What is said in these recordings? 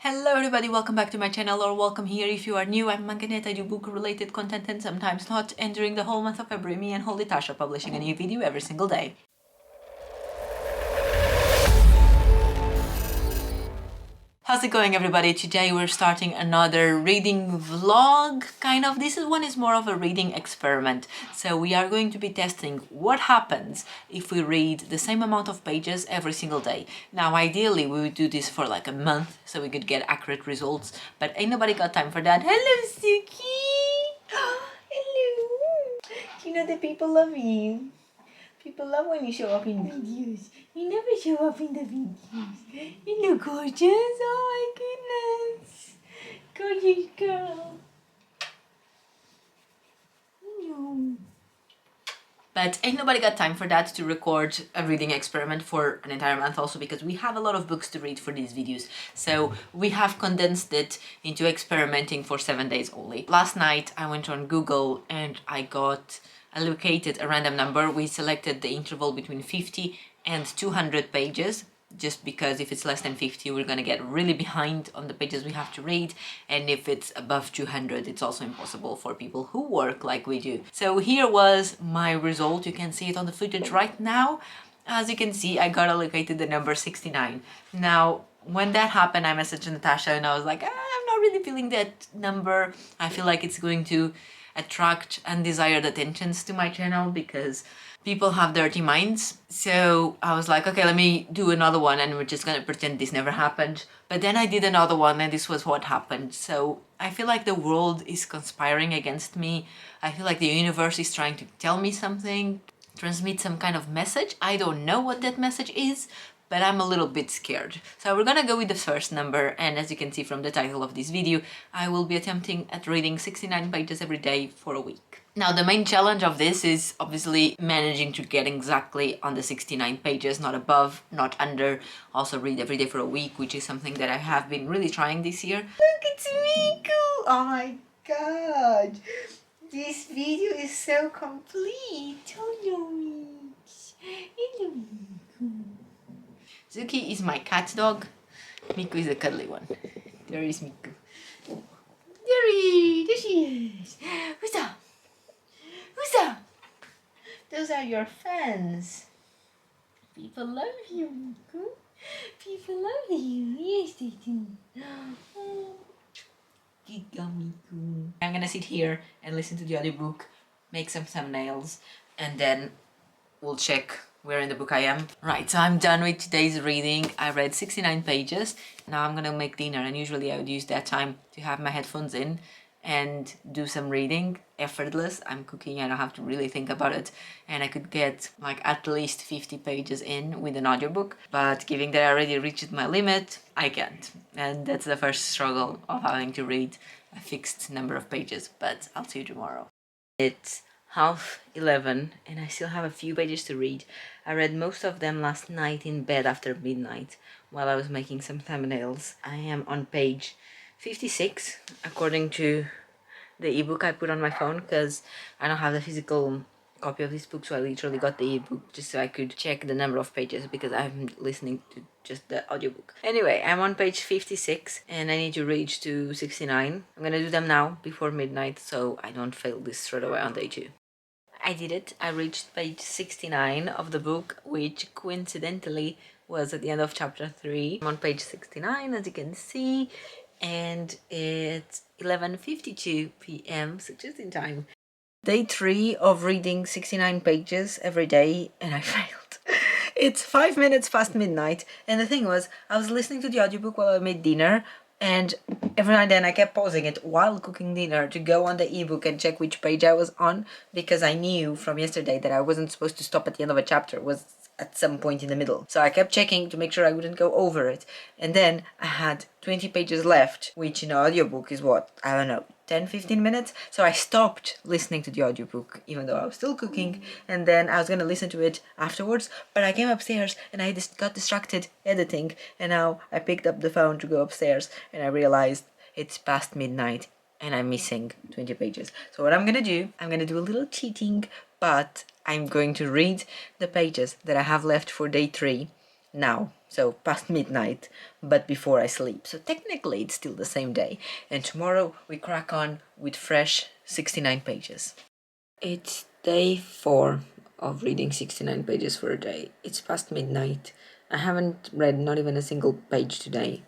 Hello everybody, welcome back to my channel, or welcome here if you are new. I'm Manganet, I do book related content and sometimes not, and during the whole month of February me and Holy Tash are publishing a new video every single day. How's it going everybody? Today we're starting another reading vlog, kind of. This one is more of a reading experiment. So we are going to be testing what happens if we read the same amount of pages every single day. Now ideally we would do this for like a month so we could get accurate results, but ain't nobody got time for that. Hello Suki! Hello! You know that people love you. People love when you show up in videos. You never show up in the videos. You look gorgeous. Oh my goodness. Gorgeous girl. No. But ain't nobody got time for that to record a reading experiment for an entire month, also because we have a lot of books to read for these videos. So we have condensed it into experimenting for 7 days only. Last night I went on Google and I got allocated a random number. We selected the interval between 50 and 200 pages, just because if it's less than 50 we're gonna get really behind on the pages we have to read, and if it's above 200 it's also impossible for people who work like we do. So here was my result. You can see it on the footage right now. As you can see, I got allocated the number 69. Now when that happened I messaged Natasha and I was like, I'm not really feeling that number. I feel like it's going to attract undesired attentions to my channel because people have dirty minds. So I was like, okay, let me do another one and we're just gonna pretend this never happened. But then I did another one and this was what happened. So I feel like the world is conspiring against me. I feel like the universe is trying to tell me something, transmit some kind of message. I don't know what that message is, but I'm a little bit scared. So we're gonna go with the first number, and as you can see from the title of this video, I will be attempting at reading 69 pages every day for a week. Now the main challenge of this is obviously managing to get exactly on the 69 pages, not above, not under. Also read every day for a week, which is something that I have been really trying this year. Look, it's Miku! Oh my god! This video is so complete! Hello, Mix! Hello, Miku! Zuki is my cat dog. Miku is the cuddly one. There is Miku. There she is. Who's that? Who's that? Those are your fans. People love you, Miku. People love you. Yes, they do. Oh, Giga Miku. I'm gonna sit here and listen to the audiobook, make some thumbnails, and then we'll check where in the book I am. Right, so I'm done with today's reading. I read 69 pages. Now I'm gonna make dinner, and usually I would use that time to have my headphones in and do some reading. Effortless. I'm cooking, I don't have to really think about it, and I could get like at least 50 pages in with an audiobook, but given that I already reached my limit, I can't. And that's the first struggle of having to read a fixed number of pages, but I'll see you tomorrow. It's 11:30 and I still have a few pages to read. I read most of them last night in bed after midnight while I was making some thumbnails. I am on page 56 according to the ebook I put on my phone, because I don't have the physical copy of this book, so I literally got the ebook just so I could check the number of pages because I'm listening to just the audiobook. Anyway, I'm on page 56 and I need to reach to 69. I'm gonna do them now before midnight so I don't fail this straight away on day 2. I did it. I reached page 69 of the book, which coincidentally was at the end of chapter 3. I'm on page 69 as you can see, and it's 11:52 p.m, so just in time. Day 3 of reading 69 pages every day, and I failed. It's 5 minutes past midnight, and the thing was, I was listening to the audiobook while I made dinner, and every now and then I kept pausing it while cooking dinner to go on the ebook and check which page I was on, because I knew from yesterday that I wasn't supposed to stop at the end of a chapter, it was at some point in the middle. So I kept checking to make sure I wouldn't go over it. And then I had 20 pages left, which in an audiobook is what? I don't know, 10-15 minutes. So I stopped listening to the audiobook even though I was still cooking, and then I was gonna listen to it afterwards, but I came upstairs and I just got distracted editing, and now I picked up the phone to go upstairs and I realized it's past midnight and I'm missing 20 pages. So what I'm gonna do a little cheating, but I'm going to read the pages that I have left for day 3 now. so past midnight, but before I sleep. So technically it's still the same day. And tomorrow we crack on with fresh 69 pages. It's day 4 of reading 69 pages for a day. It's past midnight. I haven't read not even a single page today.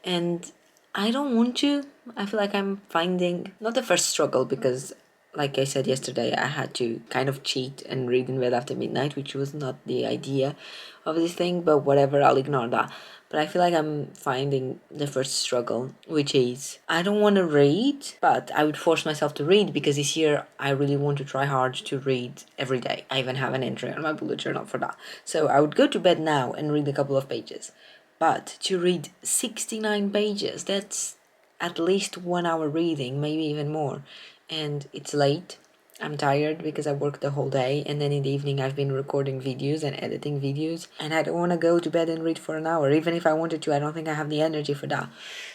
And I don't want to. I feel like I'm finding not the first struggle, because like I said yesterday, I had to kind of cheat and read in bed after midnight, which was not the idea of this thing, but whatever, I'll ignore that. But I feel like I'm finding the first struggle, which is I don't want to read, but I would force myself to read, because this year I really want to try hard to read every day. I even have an entry on my bullet journal for that. So I would go to bed now and read a couple of pages. But to read 69 pages, that's at least 1 hour reading, maybe even more. And it's late. I'm tired because I worked the whole day, and then in the evening I've been recording videos and editing videos, and I don't want to go to bed and read for an hour. Even if I wanted to, I don't think I have the energy for that.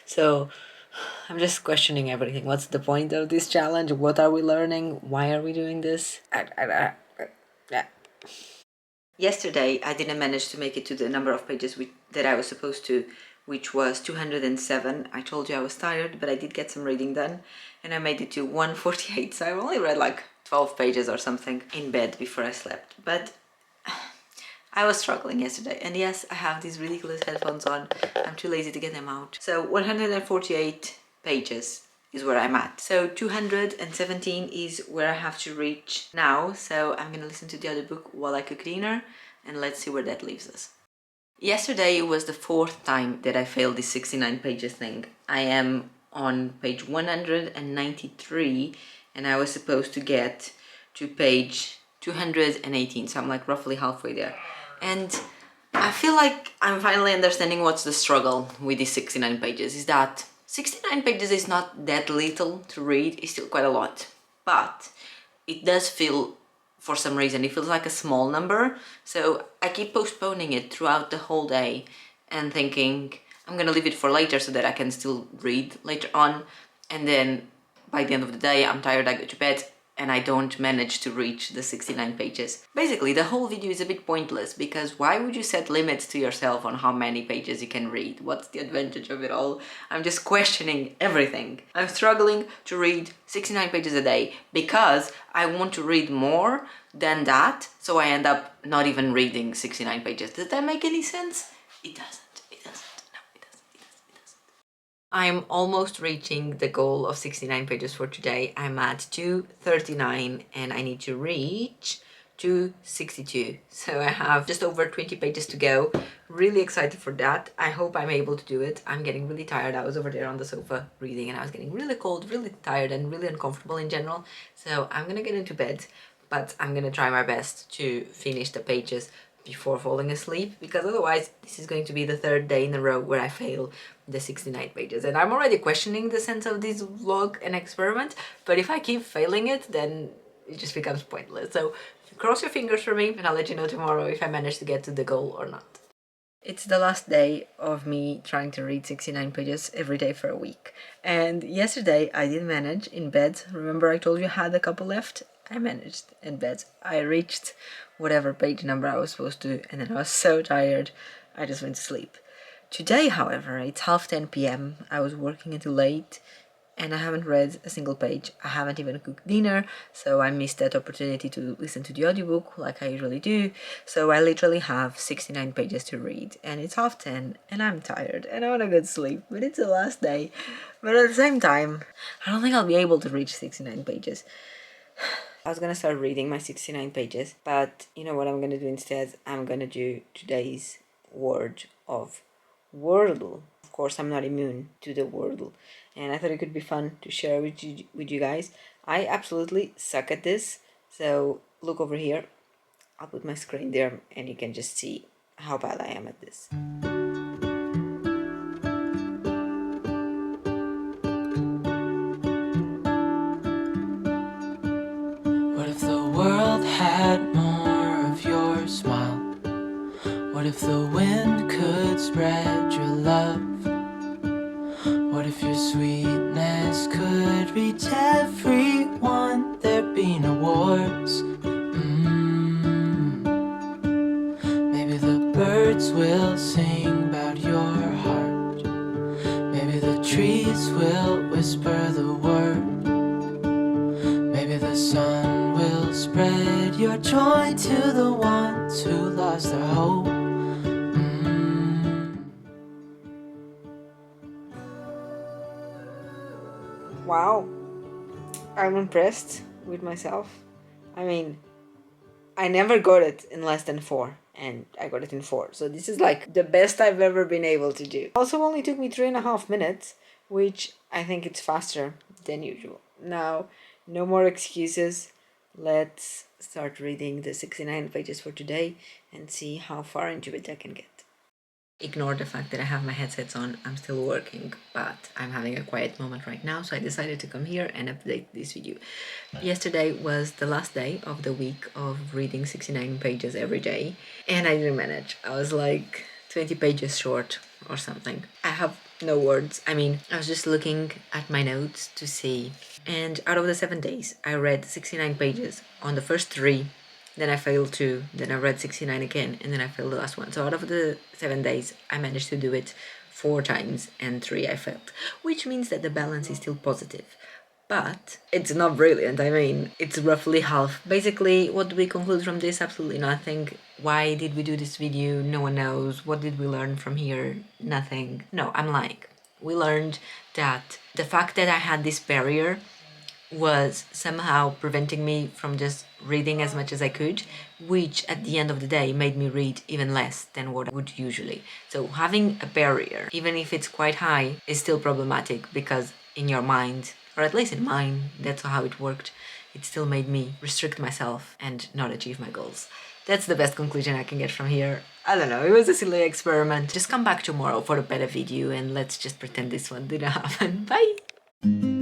So I'm just questioning everything. What's the point of this challenge? What are we learning? Why are we doing this? Yesterday, I didn't manage to make it to the number of pages that I was supposed to, which was 207. I told you I was tired, but I did get some reading done, and I made it to 148. So I've only read like 12 pages or something in bed before I slept. But I was struggling yesterday, and yes, I have these ridiculous headphones on. I'm too lazy to get them out. So 148 pages is where I'm at. So 217 is where I have to reach now. So I'm gonna listen to the audiobook while I cook dinner, and let's see where that leaves us. Yesterday was the 4th time that I failed this 69 pages thing. I am on page 193, and I was supposed to get to page 218, so I'm like roughly halfway there. And I feel like I'm finally understanding what's the struggle with these 69 pages, is that 69 pages is not that little to read, it's still quite a lot. But it does feel, for some reason, it feels like a small number. So I keep postponing it throughout the whole day and thinking I'm gonna leave it for later so that I can still read later on. And then by the end of the day, I'm tired, I go to bed, and I don't manage to reach the 69 pages. Basically, the whole video is a bit pointless, because why would you set limits to yourself on how many pages you can read? What's the advantage of it all? I'm just questioning everything. I'm struggling to read 69 pages a day because I want to read more than that, so I end up not even reading 69 pages. Does that make any sense? It doesn't. I'm almost reaching the goal of 69 pages for today. I'm at 239 and I need to reach 262. So I have just over 20 pages to go. Really excited for that. I hope I'm able to do it. I'm getting really tired. I was over there on the sofa reading and I was getting really cold, really tired and really uncomfortable in general. So I'm gonna get into bed, but I'm gonna try my best to finish the pages before falling asleep, because otherwise this is going to be the 3rd day in a row where I fail the 69 pages, and I'm already questioning the sense of this vlog and experiment, but if I keep failing it, then it just becomes pointless. So cross your fingers for me, and I'll let you know tomorrow if I manage to get to the goal or not. It's the last day of me trying to read 69 pages every day for a week, and yesterday I did manage in bed. Remember I told you I had a couple left? I managed in bed. I reached whatever page number I was supposed to, and then I was so tired I just went to sleep. Today, however, it's 10:30 p.m. I was working until late and I haven't read a single page. I haven't even cooked dinner, so I missed that opportunity to listen to the audiobook like I usually do. So I literally have 69 pages to read, and it's 10:30 and I'm tired and I want to go to sleep, but it's the last day. But at the same time, I don't think I'll be able to reach 69 pages. I was gonna start reading my 69 pages, but you know what I'm gonna do instead? I'm gonna do today's word of Wordle. Of course, I'm not immune to the Wordle, and I thought it could be fun to share with you guys. I absolutely suck at this, so look over here. I'll put my screen there, and you can just see how bad I am at this. What if the world had more of your smile? What if the wind could spread your love? What if your sweetness could reach everyone? There'd be no wars. Maybe the birds will sing trees will whisper the word. Maybe the sun will spread your joy to the ones who lost their hope. Wow, I'm impressed with myself. I mean, I never got it in less than 4, and I got it in 4. So this is like the best I've ever been able to do. Also only took me 3.5 minutes, which I think it's faster than usual. Now, no more excuses. Let's start reading the 69 pages for today and see how far into it I can get. Ignore the fact that I have my headsets on, I'm still working, but I'm having a quiet moment right now, so I decided to come here and update this video. Yesterday was the last day of the week of reading 69 pages every day, and I didn't manage. I was like 20 pages short or something. I have no words. I mean, I was just looking at my notes to see, and out of the 7 days, I read 69 pages on the first 3. Then I failed 2, then I read 69 again, and then I failed the last one. So out of the 7 days, I managed to do it 4 times, and 3 I failed. Which means that the balance is still positive. But it's not brilliant, I mean, it's roughly half. Basically, what do we conclude from this? Absolutely nothing. Why did we do this video? No one knows. What did we learn from here? Nothing. No, I'm lying. We learned that the fact that I had this barrier was somehow preventing me from just reading as much as I could, which at the end of the day made me read even less than what I would usually. So having a barrier, even if it's quite high, is still problematic because in your mind, or at least in mine, that's how it worked, it still made me restrict myself and not achieve my goals. That's the best conclusion I can get from here. I don't know, it was a silly experiment. Just come back tomorrow for a better video and let's just pretend this one didn't happen. Bye!